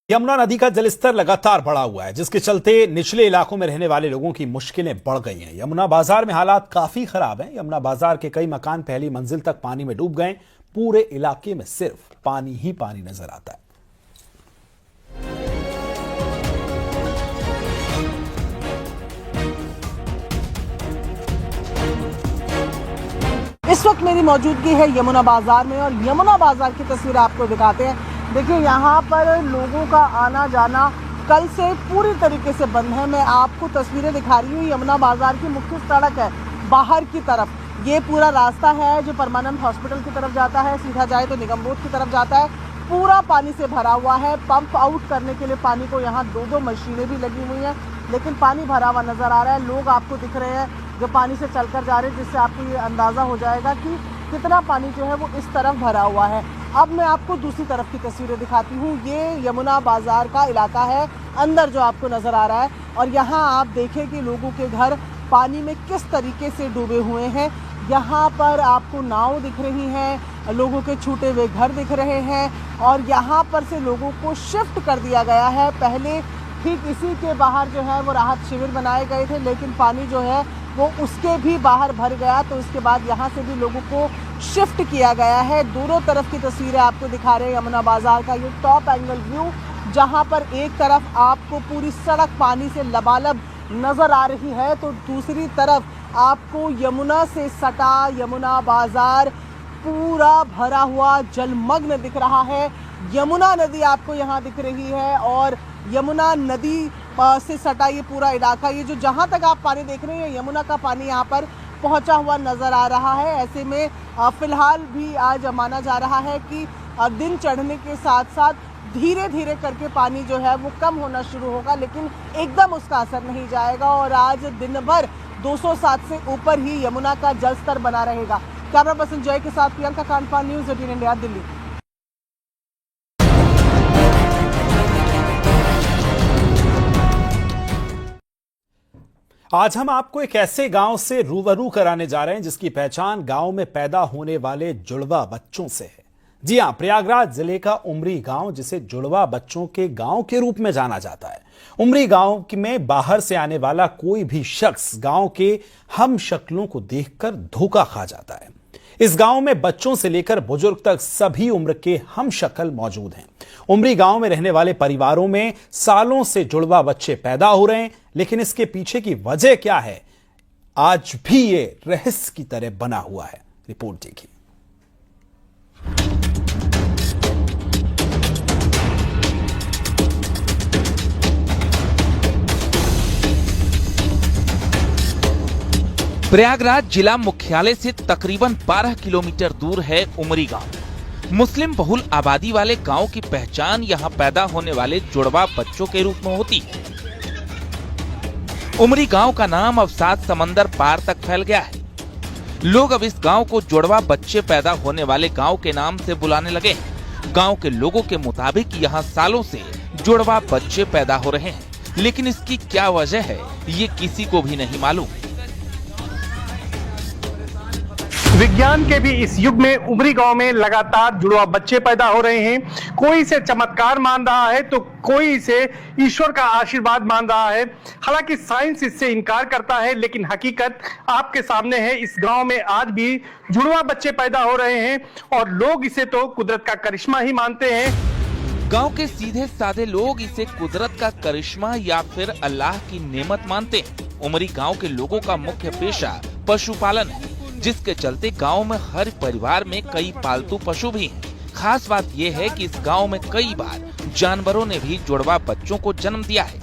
यमुना नदी का जलस्तर लगातार बढ़ा हुआ है, जिसके चलते निचले इलाकों में रहने वाले लोगों की मुश्किलें बढ़ गई हैं। यमुना बाजार में हालात काफी खराब हैं। यमुना बाजार के कई मकान पहली मंजिल तक पानी में डूब गए। पूरे इलाके में सिर्फ पानी ही पानी नजर आता है। इस वक्त मेरी मौजूदगी है यमुना बाजार में और यमुना बाजार की तस्वीर आपको दिखाते हैं। देखिए, यहाँ पर लोगों का आना जाना कल से पूरी तरीके से बंद है। मैं आपको तस्वीरें दिखा रही हूँ। यमुना बाजार की मुख्य सड़क है बाहर की तरफ। ये पूरा रास्ता है जो परमानेंट हॉस्पिटल की तरफ जाता है, सीधा जाए तो निगमबोध की तरफ जाता है। पूरा पानी से भरा हुआ है। पंप आउट करने के लिए पानी को यहाँ दो मशीनें भी लगी हुई हैं, लेकिन पानी भरा हुआ नजर आ रहा है। लोग आपको दिख रहे हैं जो पानी से चलकर जा रहे हैं, जिससे आपको ये अंदाज़ा हो जाएगा कि कितना पानी जो है वो इस तरफ भरा हुआ है। अब मैं आपको दूसरी तरफ की तस्वीरें दिखाती हूँ। ये यमुना बाजार का इलाका है अंदर जो आपको नज़र आ रहा है, और यहाँ आप देखें कि लोगों के घर पानी में किस तरीके से डूबे हुए हैं। यहाँ पर आपको नाव दिख रही हैं, लोगों के छूटे हुए घर दिख रहे हैं, और यहाँ पर से लोगों को शिफ्ट कर दिया गया है। पहले ठीक इसी के बाहर जो है वो राहत शिविर बनाए गए थे, लेकिन पानी जो है वो उसके भी बाहर भर गया, तो उसके बाद यहाँ से भी लोगों को शिफ्ट किया गया है। दोनों तरफ की तस्वीरें आपको दिखा रहे हैं यमुना बाजार का ये टॉप एंगल व्यू, जहाँ पर एक तरफ आपको पूरी सड़क पानी से लबालब नज़र आ रही है, तो दूसरी तरफ आपको यमुना से सटा यमुना बाजार पूरा भरा हुआ जलमग्न दिख रहा है। यमुना नदी आपको यहाँ दिख रही है, और यमुना नदी से सटा ये पूरा इलाका, ये जो जहाँ तक आप पानी देख रहे हैं यमुना का पानी यहाँ पर पहुँचा हुआ नज़र आ रहा है। ऐसे में फ़िलहाल भी आज माना जा रहा है कि दिन चढ़ने के साथ साथ धीरे धीरे करके पानी जो है वो कम होना शुरू होगा, लेकिन एकदम उसका असर नहीं जाएगा, और आज दिन भर 207 से ऊपर ही यमुना का जल स्तर बना रहेगा। कैमरा पर्सन जय के साथ प्रियंका कांडपाल, न्यूज़ 18 इंडिया, दिल्ली। आज हम आपको एक ऐसे गांव से रूबरू कराने जा रहे हैं जिसकी पहचान गांव में पैदा होने वाले जुड़वा बच्चों से है। जी हां, प्रयागराज जिले का उमरी गांव, जिसे जुड़वा बच्चों के गांव के रूप में जाना जाता है। उमरी गांव में बाहर से आने वाला कोई भी शख्स गांव के हम शक्लों को देखकर धोखा खा जाता है। इस गांव में बच्चों से लेकर बुजुर्ग तक सभी उम्र के हम शक्ल मौजूद हैं। उमरी गांव में रहने वाले परिवारों में सालों से जुड़वा बच्चे पैदा हो रहे हैं, लेकिन इसके पीछे की वजह क्या है, आज भी ये रहस्य की तरह बना हुआ है। रिपोर्ट देखिए। प्रयागराज जिला मुख्यालय से तकरीबन 12 किलोमीटर दूर है उमरी गांव। मुस्लिम बहुल आबादी वाले गांव की पहचान यहां पैदा होने वाले जुड़वा बच्चों के रूप में होती है। उमरी गांव का नाम अब 7 समंदर पार तक फैल गया है। लोग अब इस गांव को जुड़वा बच्चे पैदा होने वाले गांव के नाम से बुलाने लगे हैं। गांव के लोगों के मुताबिक यहां सालों से जुड़वा बच्चे पैदा हो रहे हैं, लेकिन इसकी क्या वजह है ये किसी को भी नहीं मालूम। विज्ञान के भी इस युग में उमरी गांव में लगातार जुड़वा बच्चे पैदा हो रहे हैं। कोई इसे चमत्कार मान रहा है तो कोई इसे ईश्वर का आशीर्वाद मान रहा है। हालांकि साइंस इससे इनकार करता है, लेकिन हकीकत आपके सामने है। इस गांव में आज भी जुड़वा बच्चे पैदा हो रहे हैं और लोग इसे तो कुदरत का करिश्मा ही मानते हैं। गांव के सीधे साधे लोग इसे कुदरत का करिश्मा या फिर अल्लाह की नेमत मानते हैं। उमरी गांव के लोगों का मुख्य पेशा पशुपालन है, जिसके चलते गांव में हर परिवार में कई पालतू पशु भी हैं। खास बात यह है कि इस गांव में कई बार जानवरों ने भी जुड़वा बच्चों को जन्म दिया है।